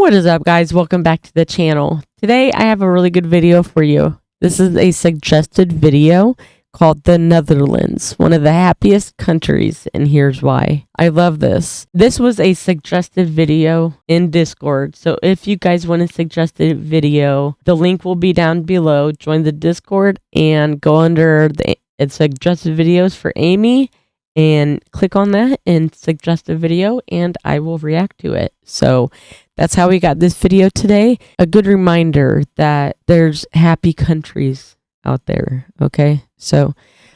What is up, guys? Welcome back to the channel. Today I have a really good video for you. This is a suggested video called The Netherlands, one of the happiest countries, and here's why. I love this. This was a suggested video in Discord, so if you guys want a suggested video, the link will be down below. Join the Discord and go under the suggested videos for Amy and click on that and suggest a video, and I will react to it. So that's how we got this video today. A good reminder that there's happy countries out there, okay? So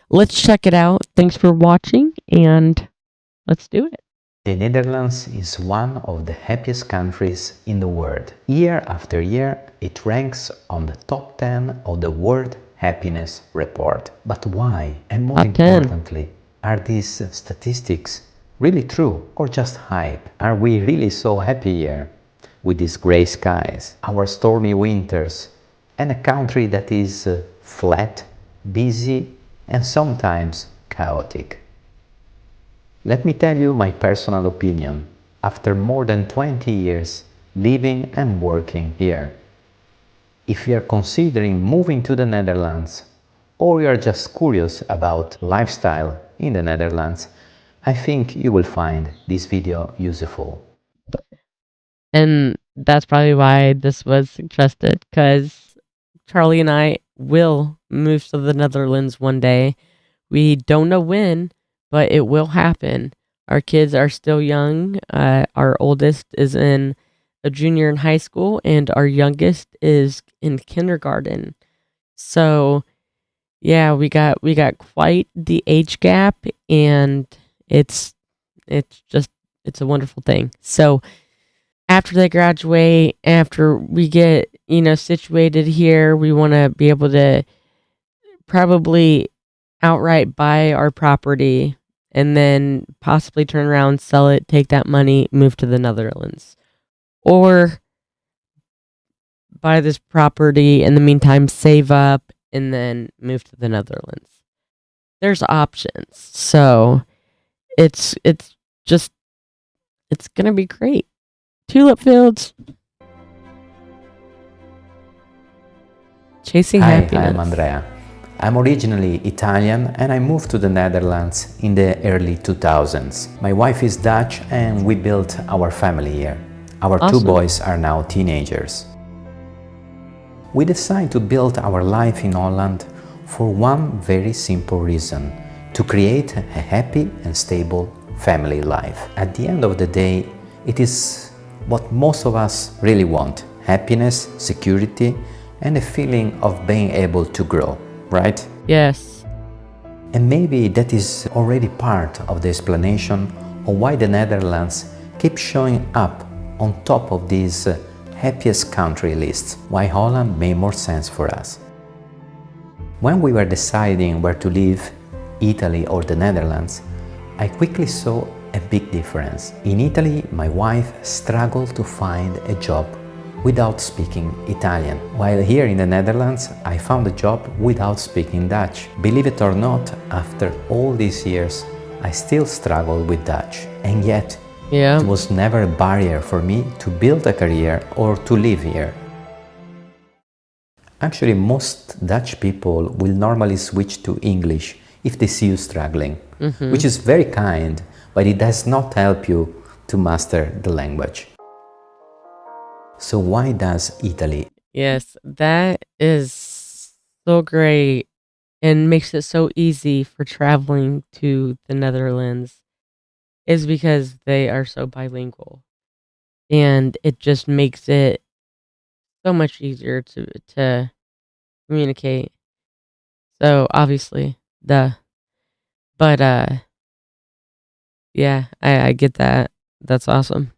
let's check it out. Thanks for watching, and let's do it. The Netherlands is one of the happiest countries in the world. Year after year, it ranks on the top 10 of the World Happiness Report. But why? And more importantly, are these statistics really true or just hype? Are we really so happy here with these gray skies, our stormy winters, and a country that is flat, busy, and sometimes chaotic? Let me tell you my personal opinion after more than 20 years living and working here. If you are considering moving to the Netherlands, or you are just curious about lifestyle in the Netherlands, I think you will find this video useful. And that's probably why this was suggested, because Charlie and I will move to the Netherlands one day. We don't know when, but it will happen. Our kids are still young. Our oldest is in a junior in high school, and our youngest is in kindergarten. So yeah, we got quite the age gap, and it's a wonderful thing. So after they graduate, after we get, situated here, we want to be able to probably outright buy our property and then possibly turn around, sell it, take that money, move to the Netherlands. Or buy this property, in the meantime, save up, and then move to the Netherlands. There's options. So it's gonna be great. Tulip fields. Chasing happiness. Hi, I'm Andrea. I'm originally Italian and I moved to the Netherlands in the early 2000s. My wife is Dutch and we built our family here. Our two boys are now teenagers. We decided to build our life in Holland for one very simple reason: to create a happy and stable family life. At the end of the day, it is what most of us really want: happiness, security, and a feeling of being able to grow, right? Yes. And maybe that is already part of the explanation of why the Netherlands keeps showing up on top of these happiest country lists, why Holland made more sense for us. When we were deciding where to live, Italy or the Netherlands, I quickly saw a big difference. In Italy, my wife struggled to find a job without speaking Italian, while here in the Netherlands, I found a job without speaking Dutch. Believe it or not, after all these years, I still struggle with Dutch, and yet it was never a barrier for me to build a career or to live here. Actually, most Dutch people will normally switch to English if they see you struggling, which is very kind, but it does not help you to master the language. So why does Italy? Yes, that is so great and makes it so easy for traveling to the Netherlands, is because they are so bilingual, and it just makes it so much easier to communicate. So obviously, but yeah, I get that. That's awesome.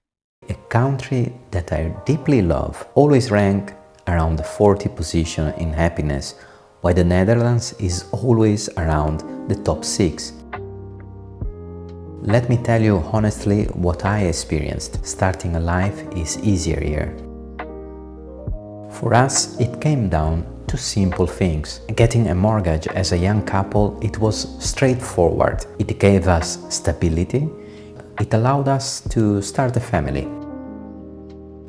A country that I deeply love always rank around the 40th position in happiness, while the Netherlands is always around the top 6. Let me tell you honestly what I experienced. Starting a life is easier here. For us, it came down to simple things. Getting a mortgage as a young couple, it was straightforward. It gave us stability. It allowed us to start a family.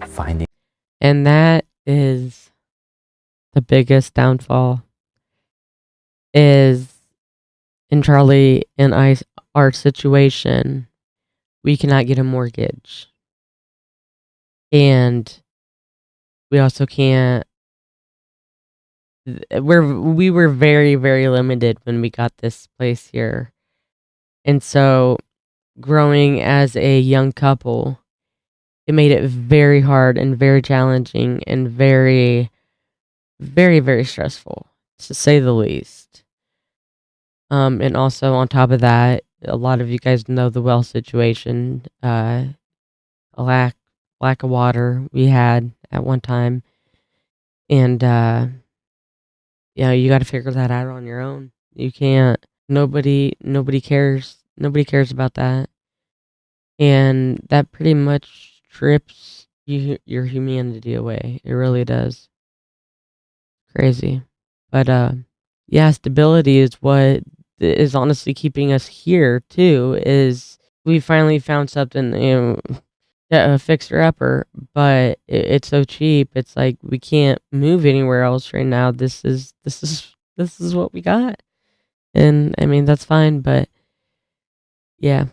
Finding And that is the biggest downfall is in Charlie and our situation, we cannot get a mortgage. And we also can't we were very, very limited when we got this place here. And so growing as a young couple, it made it very hard and very challenging and very, very, very stressful, to say the least. And also on top of that, a lot of you guys know the well situation, a lack of water we had at one time, and you got to figure that out on your own. You can't. Nobody cares. Nobody cares about that, and that pretty much strips your humanity away. It really does. Crazy, but yeah, stability is what is honestly keeping us here too. Is we finally found something, a fixer upper, but it's so cheap. It's like we can't move anywhere else right now. This is what we got, and I mean that's fine. But yeah,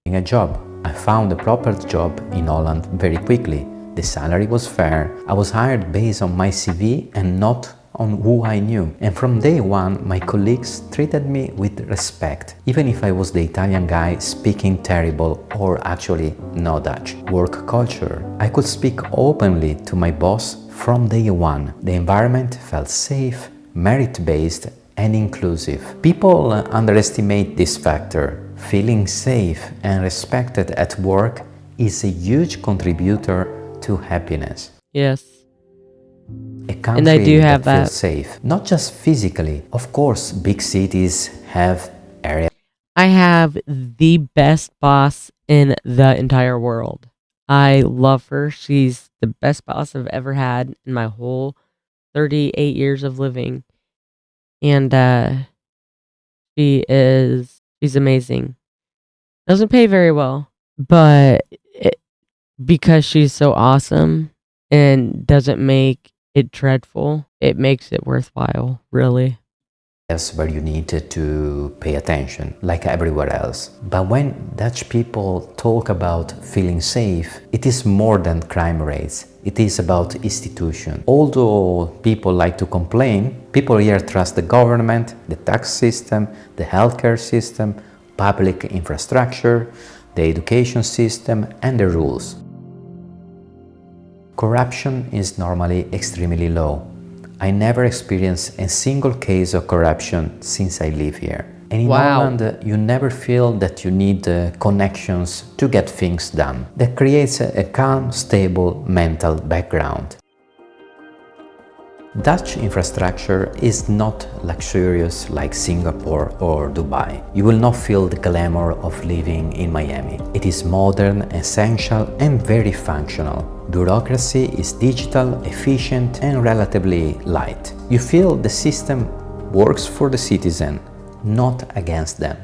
A job. I found a proper job in Holland very quickly. The salary was fair. I was hired based on my CV and not on who I knew. And from day one, my colleagues treated me with respect, even if I was the Italian guy speaking terrible or actually no Dutch. Work culture. I could speak openly to my boss from day one. The environment felt safe, merit-based, and inclusive. People underestimate this factor. Feeling safe and respected at work is a huge contributor to happiness. yes, A and I do country have that feels that. safe, not just physically. Of course, big cities have areas I have the best boss in the entire world. I love her. She's the best boss I've ever had in my whole 38 years of living. And she's amazing. Doesn't pay very well, but because she's so awesome and doesn't make it dreadful, it makes it worthwhile, really. where you need to pay attention, like everywhere else. But when Dutch people talk about feeling safe, it is more than crime rates. It is about institution. Although people like to complain, people here trust the government, the tax system, the healthcare system, public infrastructure, the education system, and the rules. Corruption is normally extremely low. I never experienced a single case of corruption since I live here. And in Wow. Holland, you never feel that you need connections to get things done. That creates a calm, stable mental background. Dutch infrastructure is not luxurious like Singapore or Dubai. You will not feel the glamour of living in Miami. It is modern, essential, and very functional. Bureaucracy is digital, efficient, and relatively light. You feel the system works for the citizen, not against them.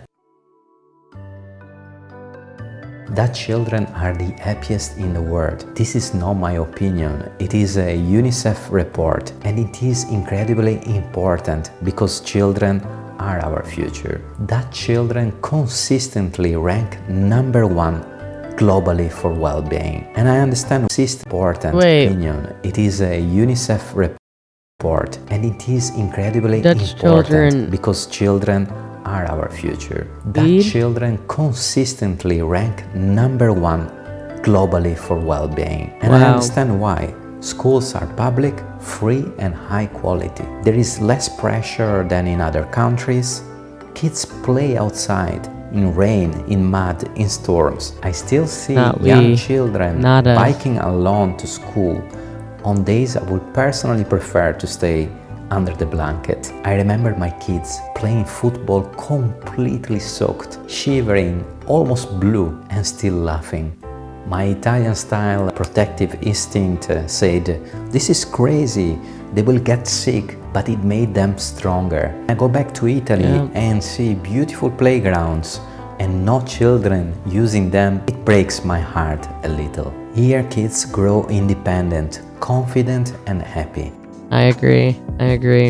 Dutch children are the happiest in the world. This is not my opinion. It is a UNICEF report, and it is incredibly important because children are our future. Dutch children consistently rank #1 globally for well-being. And I understand this is important opinion. It is a UNICEF report, and it is incredibly Dutch important children because children are our future. Read? Dutch children consistently rank #1 globally for well-being. And I Wow. understand why. Schools are public, free, and high quality. There is less pressure than in other countries. Kids play outside, in rain, in mud, in storms. I still see Not young we. children Not us. biking alone to school. On days I would personally prefer to stay under the blanket. I remember my kids playing football completely soaked, shivering, almost blue, and still laughing. My Italian-style protective instinct said, "This is crazy, they will get sick," but it made them stronger. I go back to Italy and see beautiful playgrounds and no children using them. It breaks my heart a little. Here kids grow independent, confident and happy. I agree.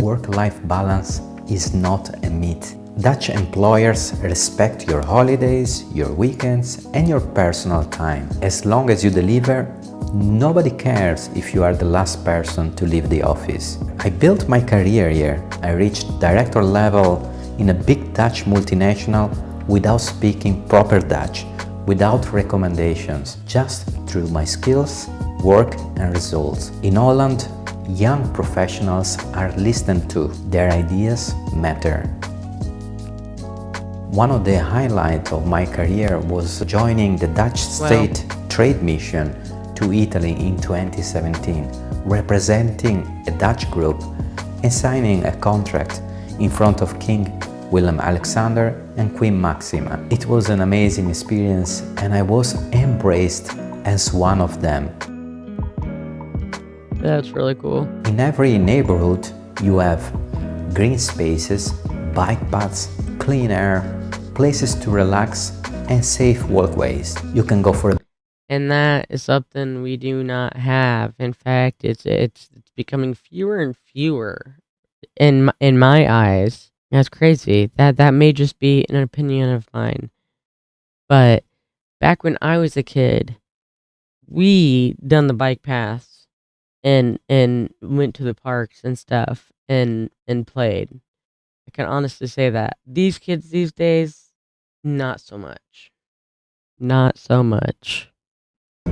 Work-life balance is not a myth. Dutch employers respect your holidays, your weekends and your personal time. As long as you deliver, nobody cares if you are the last person to leave the office. I built my career here. I reached director level in a big Dutch multinational without speaking proper Dutch, without recommendations, just through my skills, work and results. In Holland, young professionals are listened to. Their ideas matter. One of the highlights of my career was joining the Dutch State Trade Mission to Italy in 2017, representing a Dutch group and signing a contract in front of King Willem-Alexander and Queen Maxima. It was an amazing experience and I was embraced as one of them. That's really cool. In every neighborhood you have green spaces, bike paths, clean air, places to relax and safe walkways. You can go for And that is something we do not have. In fact, it's becoming fewer and fewer in my eyes. That's crazy. That may just be an opinion of mine. But back when I was a kid, we done the bike paths and went to the parks and stuff and played. I can honestly say that. These kids these days, not so much. Not so much.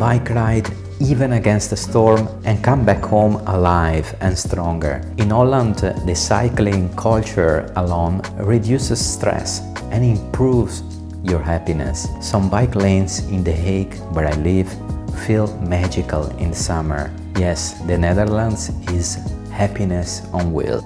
bike ride even against a storm and come back home alive and stronger. In Holland, the cycling culture alone reduces stress and improves your happiness. Some bike lanes in The Hague, where I live, feel magical in summer. Yes, the Netherlands is happiness on wheels.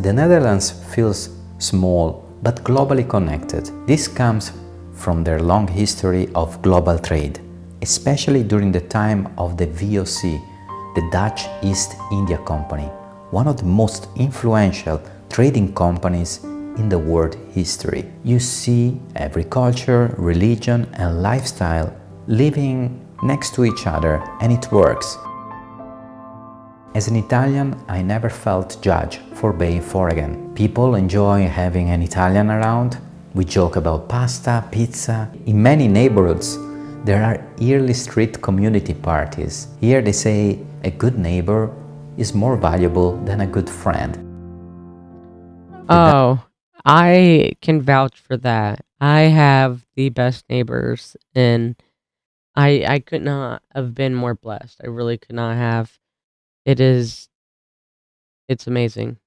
The Netherlands feels small but globally connected. This comes from their long history of global trade, especially during the time of the VOC, the Dutch East India Company, one of the most influential trading companies in the world history. You see every culture, religion and lifestyle living next to each other, and it works. As an Italian, I never felt judged for being foreign. People enjoy having an Italian around. We joke about pasta, pizza. In many neighborhoods, there are yearly street community parties. Here they say a good neighbor is more valuable than a good friend. Oh, I can vouch for that. I have the best neighbors, and I could not have been more blessed. I really could not have. It's amazing.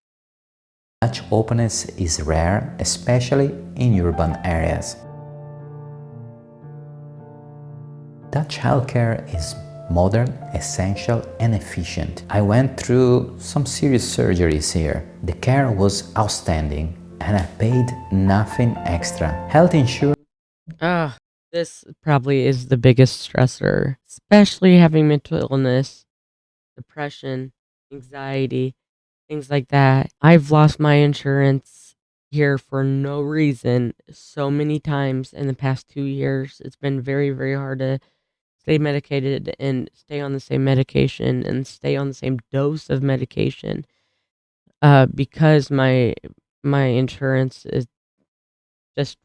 Such openness is rare, especially in urban areas. Dutch healthcare is modern, essential and efficient. I went through some serious surgeries here. The care was outstanding and I paid nothing extra. Health insurance. Ah, this probably is the biggest stressor, especially having mental illness, depression, anxiety, things like that. I've lost my insurance here for no reason so many times in the past 2 years. It's been very, very hard to stay medicated and stay on the same medication and stay on the same dose of medication because my insurance is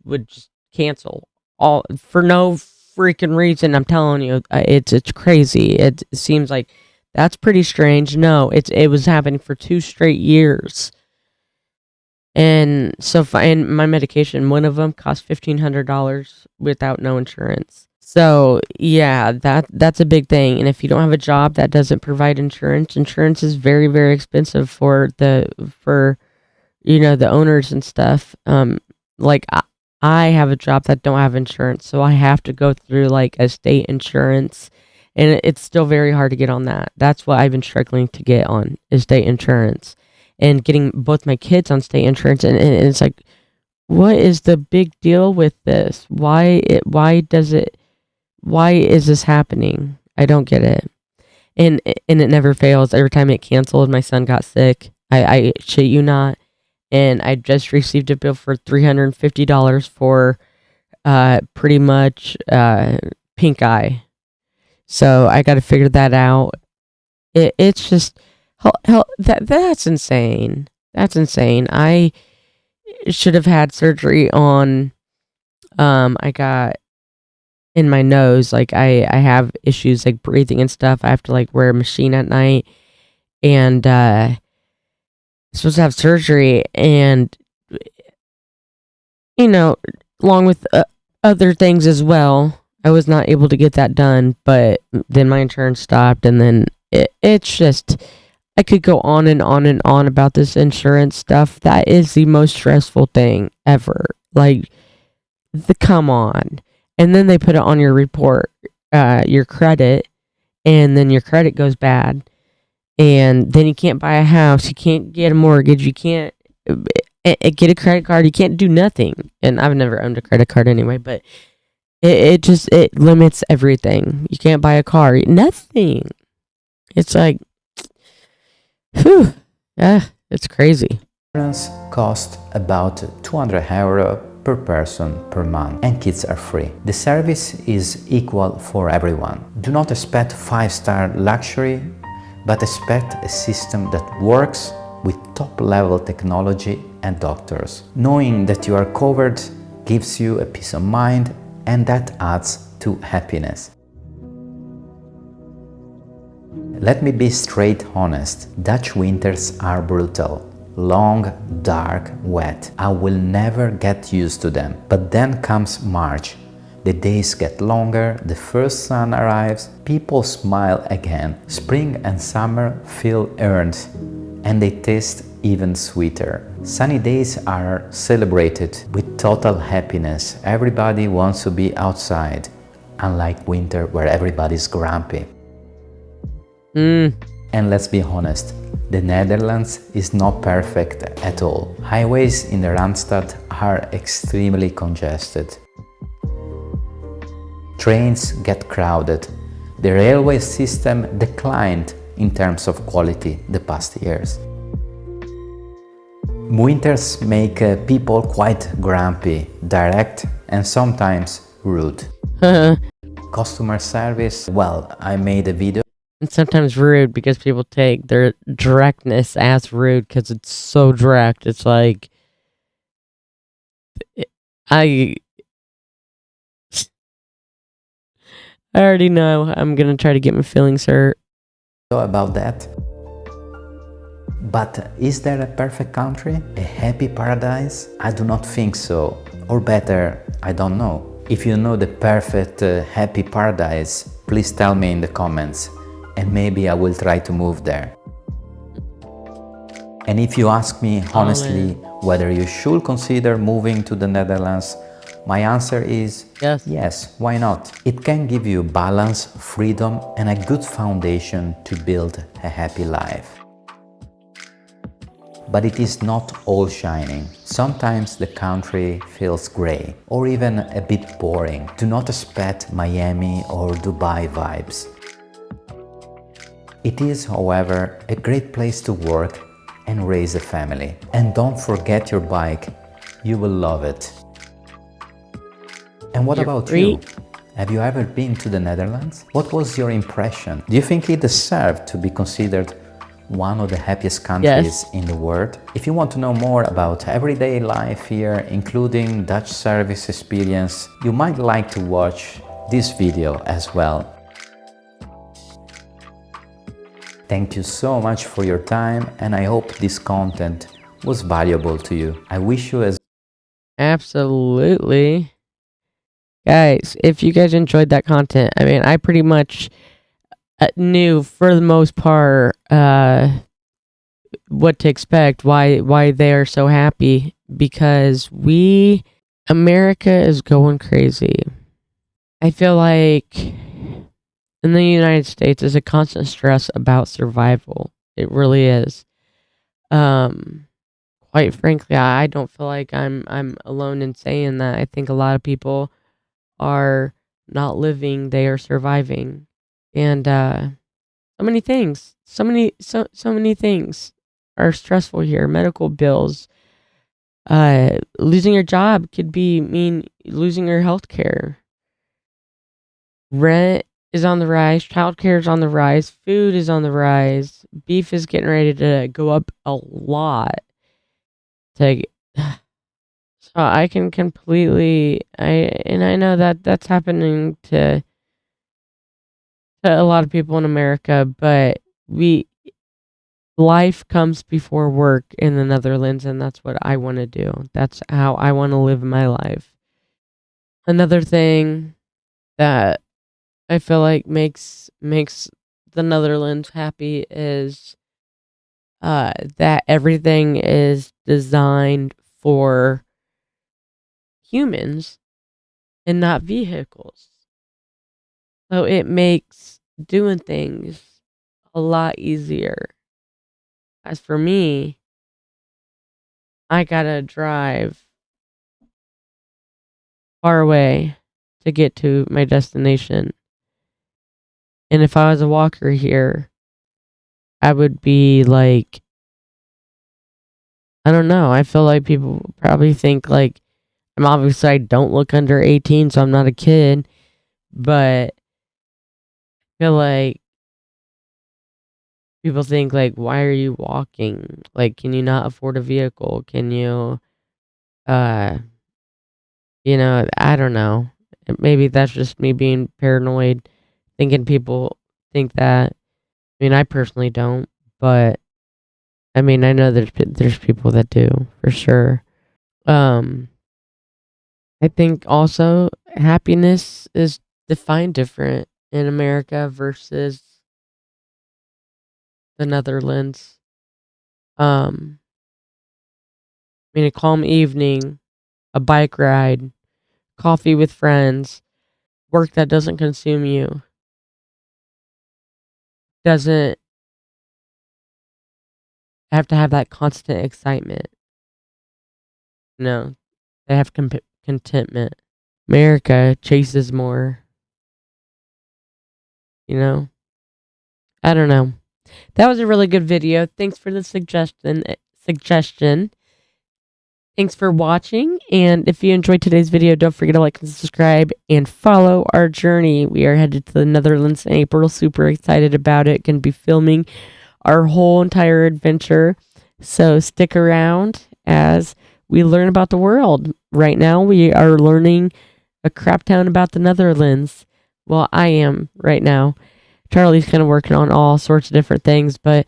would just cancel all for no freaking reason. I'm telling you, it's crazy. It seems like that's pretty strange. No, it was happening for 2 straight years, and so and my medication, one of them cost $1,500 without no insurance. So yeah, that's a big thing. And if you don't have a job that doesn't provide insurance, insurance is very, very expensive for the owners and stuff. Like I have a job that don't have insurance, so I have to go through like a state insurance, and it's still very hard to get on that. That's what I've been struggling to get on is state insurance, and getting both my kids on state insurance, and it's like, what is the big deal with this? Why is this happening? I don't get it. And it never fails. Every time it canceled, my son got sick. I shit you not. And I just received a bill for $350 for pretty much pink eye. So I got to figure that out. It's just that's insane. That's insane. I should have had surgery on. I got in my nose. Like I have issues like breathing and stuff. I have to like wear a machine at night, and supposed to have surgery, and you know, along with other things as well. I was not able to get that done, but then my insurance stopped, and then it's just I could go on and on and on about this insurance stuff. That is the most stressful thing ever. Like the come on, and then they put it on your report, your credit, and then your credit goes bad, and then you can't buy a house, you can't get a mortgage, you can't get a credit card, you can't do nothing. And I've never owned a credit card anyway, but it just it limits everything. You can't buy a car, nothing. It's like, whew, yeah, it's crazy. Insurance costs about €200 per person per month, and kids are free. The service is equal for everyone. Do not expect 5-star luxury, but expect a system that works with top-level technology and doctors. Knowing that you are covered gives you a peace of mind, and that adds to happiness. Let me be straight honest. Dutch winters are brutal. Long, dark, wet. I will never get used to them. But then comes March. The days get longer, the first sun arrives, people smile again. Spring and summer feel earned, and they taste even sweeter. Sunny days are celebrated with total happiness. Everybody wants to be outside, unlike winter where everybody's grumpy. And let's be honest, the Netherlands is not perfect at all. Highways in the Randstad are extremely congested. Trains get crowded. The railway system declined in terms of quality the past years. Winters make people quite grumpy, direct, and sometimes rude. Customer service, well, I made a video. And sometimes rude because people take their directness as rude because it's so direct. It's like, I already know I'm gonna try to get my feelings hurt. About that. But is there a perfect country? A happy paradise? I do not think so. Or better, I don't know. If you know the perfect happy paradise, please tell me in the comments, and maybe I will try to move there. And if you ask me honestly whether you should consider moving to the Netherlands, my answer is yes, why not? It can give you balance, freedom, and a good foundation to build a happy life. But it is not all shining. Sometimes the country feels grey or even a bit boring. Do not expect Miami or Dubai vibes. It is, however, a great place to work and raise a family. And don't forget your bike, you will love it. And what about you? Have you ever been to the Netherlands? What was your impression? Do you think it deserved to be considered one of the happiest countries in the world? If you want to know more about everyday life here, including Dutch service experience, you might like to watch this video as well. Thank you so much for your time, and I hope this content was valuable to you. I wish you as Absolutely. Guys, if you guys enjoyed that content, I mean, I pretty much knew for the most part what to expect, why they are so happy, because America is going crazy. I feel like in the United States is a constant stress about survival. It really is. Quite frankly, I don't feel like I'm alone in saying that. I think a lot of people are not living, they are surviving. And so many things, so many things are stressful here. Medical bills, Losing your job could mean losing your health care. Rent is on the rise, childcare is on the rise, food is on the rise, beef is getting ready to go up a lot. To So I can completely I know that that's happening to a lot of people in America, but we life comes before work in the Netherlands, and that's what I want to do. That's how I want to live my life. Another thing that I feel like makes the Netherlands happy is that everything is designed for humans and not vehicles. So it makes doing things a lot easier. As for me, I gotta drive far away to get to my destination. And if I was a walker here, I would be like, I don't know. I feel like people probably think like I don't look under 18, so I'm not a kid, but I feel like people think like, why are you walking? Like, can you not afford a vehicle? Can you, uh, I don't know. Maybe that's just me being paranoid, thinking people think that. I mean, I personally don't, but I mean, I know there's people that do for sure. Um, I think also happiness is defined different in America versus the Netherlands. Um, I mean, a calm evening, a bike ride, coffee with friends, work that doesn't consume you, doesn't have to have that constant excitement. No, they have contentment. America chases more, you know? I don't know. That was a really good video. Thanks for the suggestion. Thanks for watching. And if you enjoyed today's video, don't forget to like and subscribe and follow our journey. We are headed to the Netherlands in April. Super excited about it. Going to be filming our whole entire adventure. So stick around as we learn about the world. Right now, we are learning a crap ton about the Netherlands. Well, I am right now. Charlie's kind of working on all sorts of different things, but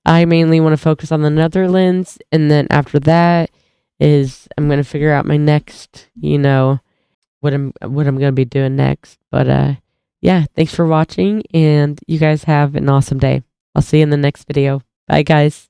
I mainly want to focus on the Netherlands, and then after that is I'm going to figure out my next, what I'm going to be doing next. But yeah, thanks for watching, and you guys have an awesome day. I'll see you in the next video. Bye, guys.